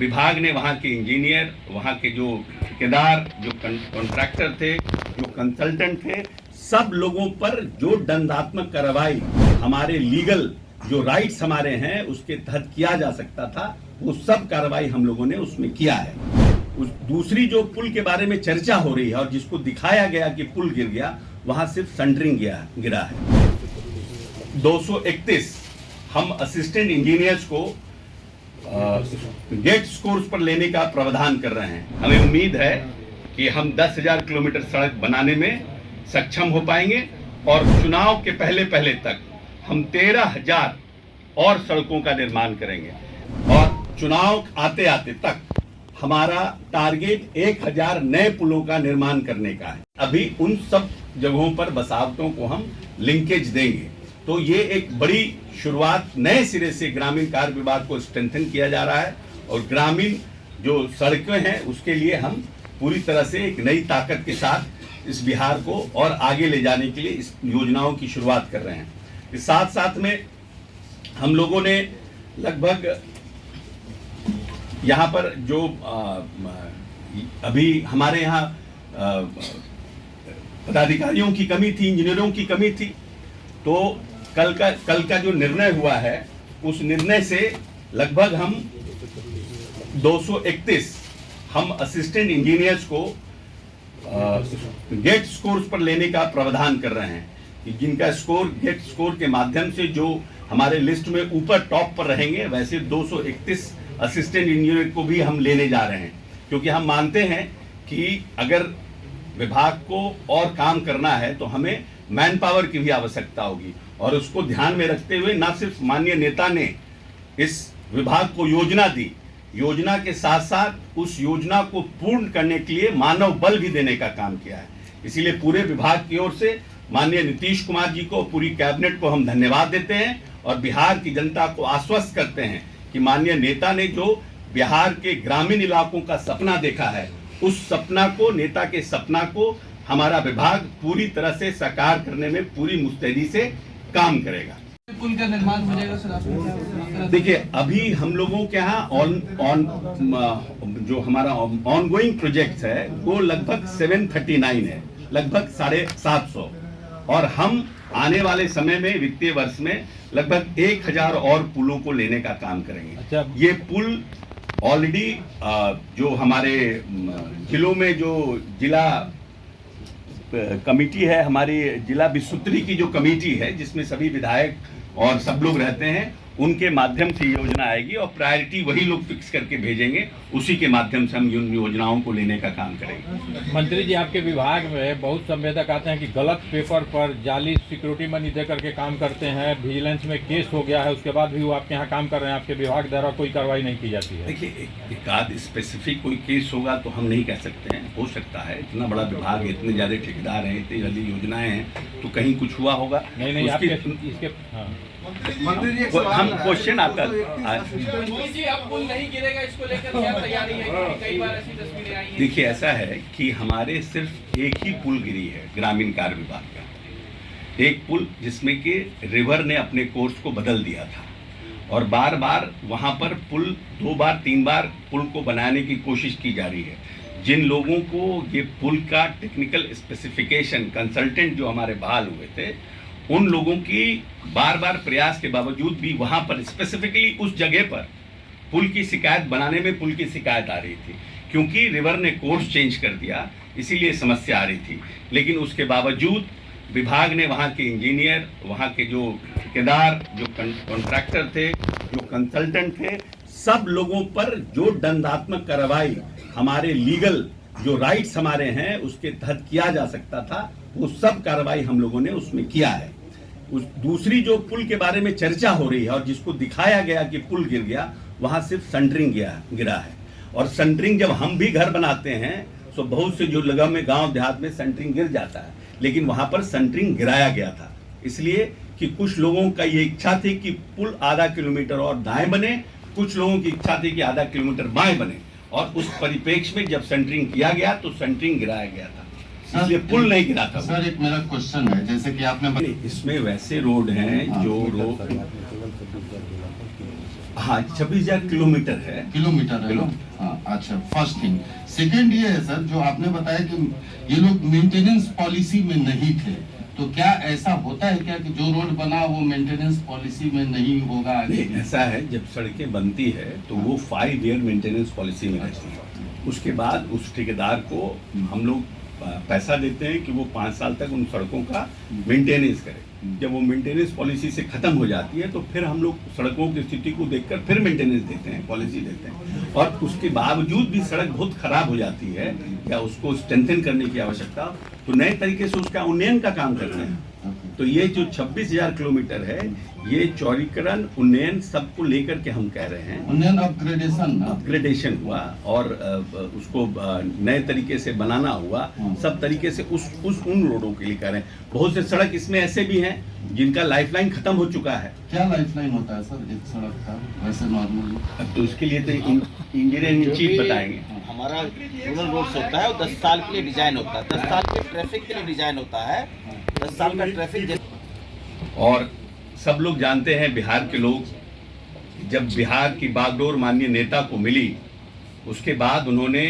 विभाग ने वहाँ के इंजीनियर, वहाँ के जो ठेकेदार, जो कॉन्ट्रैक्टर थे, जो कंसल्टेंट थे, सब लोगों पर जो दंडात्मक कार्रवाई हमारे लीगल जो राइट्स हमारे हैं उसके तहत किया जा सकता था, वो सब कार्रवाई हम लोगों ने उसमें किया है। उस दूसरी जो पुल के बारे में चर्चा हो रही है और जिसको दिखाया गया कि पुल गिर गया, वहां सिर्फ सेंटरिंग गिरा है। 231 हम असिस्टेंट इंजीनियर्स को गेट स्कोर्स पर लेने का प्रावधान कर रहे हैं। हमें उम्मीद है कि हम 10,000 किलोमीटर सड़क बनाने में सक्षम हो पाएंगे और चुनाव के पहले तक हम 13,000 और सड़कों का निर्माण करेंगे और चुनाव आते तक हमारा टारगेट 1,000 नए पुलों का निर्माण करने का है। अभी उन सब जगहों पर बसावटों को हम लिंकेज देंगे। तो ये एक बड़ी शुरुआत, नए सिरे से ग्रामीण कार्य विभाग को स्ट्रेंथन किया जा रहा है और ग्रामीण जो सड़कें हैं उसके लिए हम पूरी तरह से एक नई ताकत के साथ इस बिहार को और आगे ले जाने के लिए इस योजनाओं की शुरुआत कर रहे हैं। इस साथ में हम लोगों ने लगभग यहाँ पर जो अभी हमारे यहाँ पदाधिकारियों की कमी थी, इंजीनियरों की कमी थी, तो कल का जो निर्णय हुआ है उस निर्णय से लगभग हम 231 हम असिस्टेंट इंजीनियर्स को गेट स्कोर्स पर लेने का प्रावधान कर रहे हैं कि जिनका गेट स्कोर के माध्यम से जो हमारे लिस्ट में ऊपर टॉप पर रहेंगे, वैसे 231 असिस्टेंट इंजीनियर को भी हम लेने जा रहे हैं, क्योंकि हम मानते हैं कि अगर विभाग को और काम करना है तो हमें मैन पावर की भी आवश्यकता होगी और उसको ध्यान में रखते हुए न सिर्फ माननीय नेता ने इस विभाग को योजना दी, योजना के साथ साथ उस योजना को पूर्ण करने के लिए मानव बल भी देने का काम किया है। इसीलिए पूरे विभाग की ओर से माननीय नीतीश कुमार जी को, पूरी कैबिनेट को हम धन्यवाद देते हैं और बिहार की जनता को आश्वस्त करते हैं कि माननीय नेता ने जो बिहार के ग्रामीण इलाकों का सपना देखा है, उस सपना को, नेता के सपना को हमारा विभाग पूरी तरह से साकार करने में पूरी मुस्तैदी से काम करेगा। पुल का निर्माण हो जाएगा सर? देखिए, अभी हम लोगों के यहाँ जो हमारा ऑनगोइंग प्रोजेक्ट है वो लगभग 739 है, लगभग 750, और हम आने वाले समय में वित्तीय वर्ष में लगभग 1,000 और पुलों को लेने का काम करेंगे। अच्छा। ये पुल ऑलरेडी जो हमारे जिलों में जो जिला कमेटी है, हमारी जिला विस्तृति की जो कमेटी है जिसमें सभी विधायक और सब लोग रहते हैं, उनके माध्यम से योजना आएगी और प्रायोरिटी वही लोग फिक्स करके भेजेंगे, उसी के माध्यम से हम इन योजनाओं को लेने का काम करेंगे। मंत्री जी, आपके विभाग में बहुत संवेदक आते हैं कि गलत पेपर पर जाली सिक्योरिटी मनी दे करके काम करते हैं, विजिलेंस में केस हो गया है, उसके बाद भी वो आपके यहाँ काम कर रहे हैं, आपके विभाग द्वारा कोई कार्रवाई नहीं की जाती है। देखिए, एक आध स्पेसिफिक कोई केस होगा तो हम नहीं कह सकते हैं, हो सकता है, इतना बड़ा विभाग है, इतने ज़्यादा ठेकेदार हैं, इतनी जल्दी योजनाएं हैं, तो कहीं कुछ हुआ होगा। नहीं, इसके हम क्वेश्चन आपका जी, अब पुल नहीं गिरेगा, इसको लेकर क्या तैयारी है? कई बार ऐसी तस्वीरें आई हैं। देखिए, ऐसा है कि हमारे सिर्फ एक ही पुल गिरी है ग्रामीण कार्य विभाग का, एक पुल जिसमें कि रिवर ने अपने कोर्स को बदल दिया था और बार बार वहाँ पर पुल 2 बार 3 बार पुल को बनाने की कोशिश की जा रही है। जिन लोगों को ये पुल का टेक्निकल स्पेसिफिकेशन कंसल्टेंट जो हमारे बहाल हुए थे, उन लोगों की बार बार प्रयास के बावजूद भी वहाँ पर स्पेसिफिकली उस जगह पर पुल की शिकायत बनाने में पुल की शिकायत आ रही थी, क्योंकि रिवर ने कोर्स चेंज कर दिया, इसीलिए समस्या आ रही थी। लेकिन उसके बावजूद विभाग ने वहाँ के इंजीनियर, वहाँ के जो ठेकेदार, जो कॉन्ट्रैक्टर थे, जो कंसल्टेंट थे, सब लोगों पर जो दंडात्मक कार्रवाई हमारे लीगल जो राइट्स हमारे हैं उसके तहत किया जा सकता था, वो सब कार्रवाई हम लोगों ने उसमें किया है। उस दूसरी जो पुल के बारे में चर्चा हो रही है और जिसको दिखाया गया कि पुल गिर गया, वहां सिर्फ सेंटरिंग गिरा है। और सेंटरिंग जब हम भी घर बनाते हैं तो बहुत से जो जगह में गांव देहात में सेंटरिंग गिर जाता है, लेकिन वहां पर सेंटरिंग गिराया गया था, इसलिए कि कुछ लोगों का ये इच्छा थी कि पुल आधा किलोमीटर और दाएं बने, कुछ लोगों की इच्छा थी कि आधा किलोमीटर बाएं बने, और उस परिप्रेक्ष्य में जब सेंटरिंग किया गया तो सेंटरिंग गिराया गया था, इसलिए पुल नहीं गिरा था। सर, एक मेरा क्वेश्चन है, जैसे कि आपने इसमें वैसे रोड हैं जो रोड, हाँ 26,000 किलोमीटर है। किलोमीटर है ना? हाँ, अच्छा, फर्स्ट थिंग। सेकंड ये है सर, जो आपने बताया कि ये लोग मेंटेनेंस पॉलिसी में नहीं थे, तो क्या ऐसा होता है क्या कि जो रोड बना वो मेंटेनेंस पॉलिसी में नहीं होगा आगे? नहीं, ऐसा है, जब सड़कें बनती है तो वो 5 ईयर मेंटेनेंस पॉलिसी में रहती है। उसके बाद उस ठेकेदार को हम लोग पैसा देते हैं कि वो 5 साल तक उन सड़कों का मेंटेनेंस करे। जब वो मेंटेनेंस पॉलिसी से खत्म हो जाती है तो फिर हम लोग सड़कों की स्थिति को देखकर फिर मेंटेनेंस देते हैं, पॉलिसी देते हैं। और उसके बावजूद भी सड़क बहुत खराब हो जाती है या उसको स्ट्रेंथन करने की आवश्यकता, तो नए तरीके से उसका उन्नयन का काम करते हैं। तो ये जो 26,000 किलोमीटर है, ये चौड़ीकरण उन्नयन सबको लेकर के हम कह रहे हैं। उन्नयन अपग्रेडेशन हुआ और उसको नए तरीके से बनाना हुआ, सब तरीके से उन रोडों के लिए कह रहे हैं। बहुत से सड़क इसमें ऐसे भी हैं जिनका लाइफलाइन खत्म हो चुका है। क्या लाइफलाइन होता है सर एक सड़क का वैसे नॉर्मली? अब तो उसके लिए तो इंजीनियर इन चीफ बताएंगे। हमारा रूरल रोड्स होता है, वो 10 साल के लिए डिजाइन होता है, 10 साल के ट्रैफिक के लिए डिजाइन होता है, 10 साल का ट्रैफिक। और सब लोग जानते हैं, बिहार के लोग, जब बिहार की बागडोर माननीय नेता को मिली, उसके बाद उन्होंने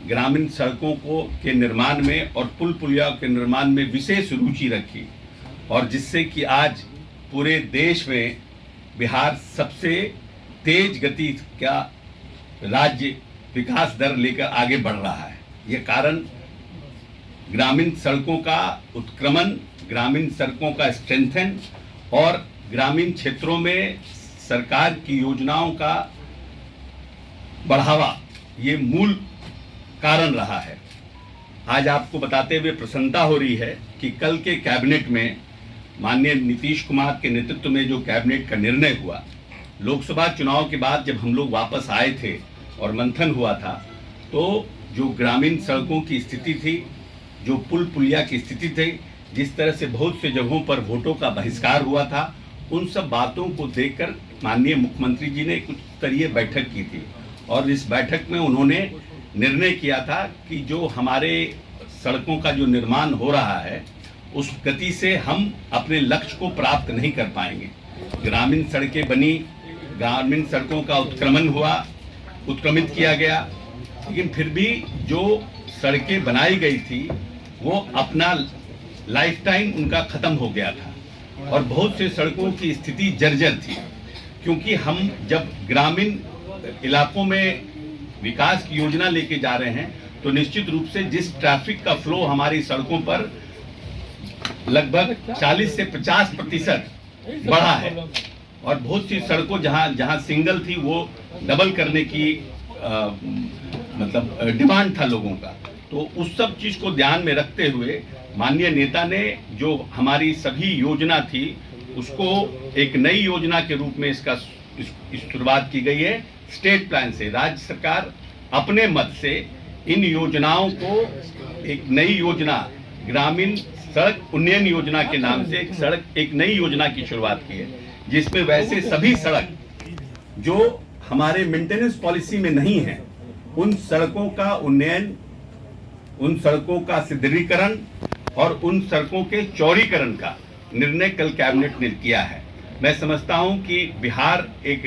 ग्रामीण सड़कों के निर्माण में और पुल पुलिया के निर्माण में विशेष रुचि रखी, और जिससे कि आज पूरे देश में बिहार सबसे तेज गति का राज्य विकास दर लेकर आगे बढ़ रहा है। ये कारण ग्रामीण सड़कों का उत्क्रमण, ग्रामीण सड़कों का स्ट्रेंथन और ग्रामीण क्षेत्रों में सरकार की योजनाओं का बढ़ावा, ये मूल कारण रहा है। आज आपको बताते हुए प्रसन्नता हो रही है कि कल के कैबिनेट में माननीय नीतीश कुमार के नेतृत्व में जो कैबिनेट का निर्णय हुआ, लोकसभा चुनाव के बाद जब हम लोग वापस आए थे और मंथन हुआ था, तो जो ग्रामीण सड़कों की स्थिति थी, जो पुल पुलिया की स्थिति थी, जिस तरह से बहुत से जगहों पर वोटों का बहिष्कार हुआ था, उन सब बातों को देखकर माननीय मुख्यमंत्री जी ने एक उच्च स्तरीय बैठक की थी। और इस बैठक में उन्होंने निर्णय किया था कि जो हमारे सड़कों का जो निर्माण हो रहा है, उस गति से हम अपने लक्ष्य को प्राप्त नहीं कर पाएंगे। ग्रामीण सड़कें बनी, ग्रामीण सड़कों का उत्क्रमित किया गया, लेकिन फिर भी जो सड़कें बनाई गई थी वो अपना लाइफ टाइम उनका खत्म हो गया था, और बहुत से सड़कों की स्थिति जर्जर थी। क्योंकि हम जब ग्रामीण इलाकों में विकास की योजना लेके जा रहे हैं, तो निश्चित रूप से जिस ट्रैफिक का फ्लो हमारी सड़कों पर लगभग 40 से 50% बढ़ा है, और बहुत सी सड़कों जहां सिंगल थी वो डबल करने की मतलब डिमांड था लोगों का। तो उस सब चीज को ध्यान में रखते हुए माननीय नेता ने जो हमारी सभी योजना थी, उसको एक नई योजना के रूप में इसका शुरुआत की गई है। स्टेट प्लान से राज्य सरकार अपने मत से इन योजनाओं को एक नई योजना, ग्रामीण सड़क उन्नयन योजना के नाम से एक नई योजना की शुरुआत की है, जिसमें वैसे सभी सड़क जो हमारे मेंटेनेंस पॉलिसी में नहीं है, उन सड़कों का उन्नयन, उन सड़कों का सुदृढ़ीकरण और उन सड़कों के चौड़ीकरण का निर्णय कल कैबिनेट ने किया है। मैं समझता हूं कि बिहार एक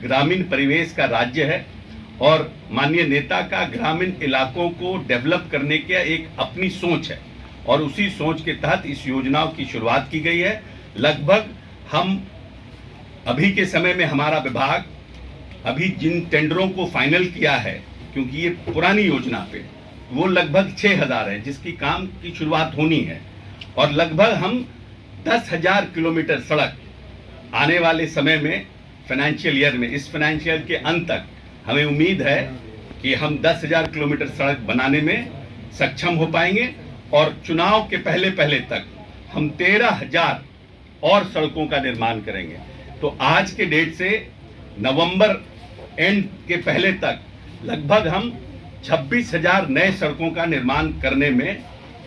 ग्रामीण परिवेश का राज्य है, और माननीय नेता का ग्रामीण इलाकों को डेवलप करने की एक अपनी सोच है, और उसी सोच के तहत इस योजनाओं की शुरुआत की गई है। लगभग हम अभी के समय में हमारा विभाग अभी जिन टेंडरों को फाइनल किया है, क्योंकि ये पुरानी योजना पे, वो लगभग 6,000 है जिसकी काम की शुरुआत होनी है, और लगभग हम 10,000 किलोमीटर सड़क आने वाले समय में फाइनेंशियल ईयर में, इस फाइनेंशियल के अंत तक हमें उम्मीद है कि हम 10,000 किलोमीटर सड़क बनाने में सक्षम हो पाएंगे, और चुनाव के पहले तक हम 13,000 और सड़कों का निर्माण करेंगे। तो आज के डेट से नवंबर एंड के पहले तक लगभग हम 26,000 नए सड़कों का निर्माण करने में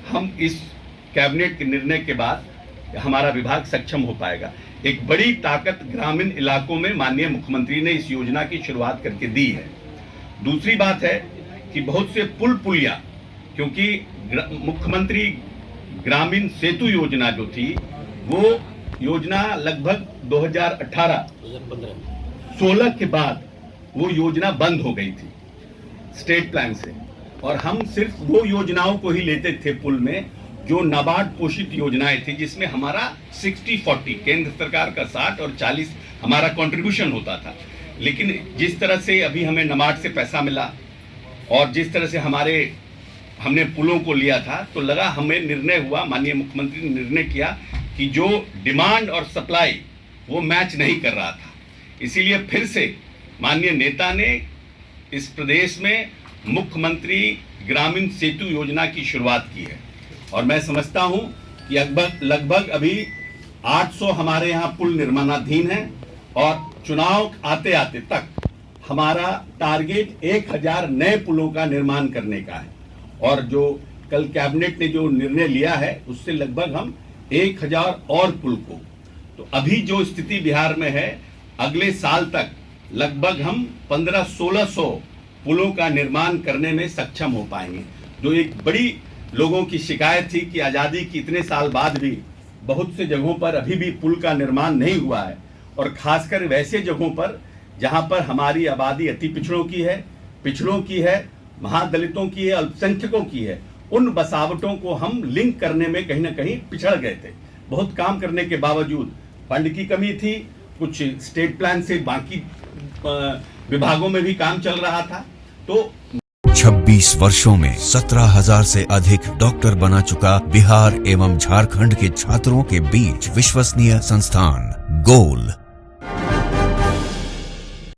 हम इस कैबिनेट के निर्णय के बाद हमारा विभाग सक्षम हो पाएगा। एक बड़ी ताकत ग्रामीण इलाकों में माननीय मुख्यमंत्री ने इस योजना की शुरुआत करके दी है। दूसरी बात है कि बहुत से पुल पुलिया, क्योंकि मुख्यमंत्री ग्रामीण सेतु योजना जो थी, वो योजना लगभग 2018 16 के बाद वो योजना बंद हो गई थी स्टेट प्लान से, और हम सिर्फ वो योजनाओं को ही लेते थे पुल में जो नाबार्ड पोषित योजनाएं थी, जिसमें हमारा 60-40 केंद्र सरकार का 60 और 40 हमारा कंट्रीब्यूशन होता था। लेकिन जिस तरह से अभी हमें नाबार्ड से पैसा मिला और जिस तरह से हमने पुलों को लिया था, तो लगा हमें निर्णय हुआ, माननीय मुख्यमंत्री ने निर्णय किया कि जो डिमांड और सप्लाई वो मैच नहीं कर रहा था, इसीलिए फिर से माननीय नेता ने इस प्रदेश में मुख्यमंत्री ग्रामीण सेतु योजना की शुरुआत की है। और मैं समझता हूं कि लगभग अभी 800 हमारे यहाँ पुल निर्माणाधीन है, और चुनाव आते आते तक हमारा टारगेट 1000 नए पुलों का निर्माण करने का है। और जो कल कैबिनेट ने जो निर्णय लिया है, उससे लगभग हम 1000 और पुल को, तो अभी जो स्थिति बिहार में है, अगले साल तक लगभग हम 1500-1600 पुलों का निर्माण करने में सक्षम हो पाएंगे। जो एक बड़ी लोगों की शिकायत थी कि आज़ादी की इतने साल बाद भी बहुत से जगहों पर अभी भी पुल का निर्माण नहीं हुआ है, और खासकर वैसे जगहों पर जहां पर हमारी आबादी अति पिछड़ों की है, महादलितों की है, अल्पसंख्यकों की है, उन बसावटों को हम लिंक करने में कहीं ना कहीं पिछड़ गए थे। बहुत काम करने के बावजूद फंड की कमी थी, कुछ स्टेट प्लान से बाकी विभागों में भी काम चल रहा था। तो 26 वर्षों में 17,000 से अधिक डॉक्टर बना चुका बिहार एवं झारखंड के छात्रों के बीच विश्वसनीय संस्थान गोल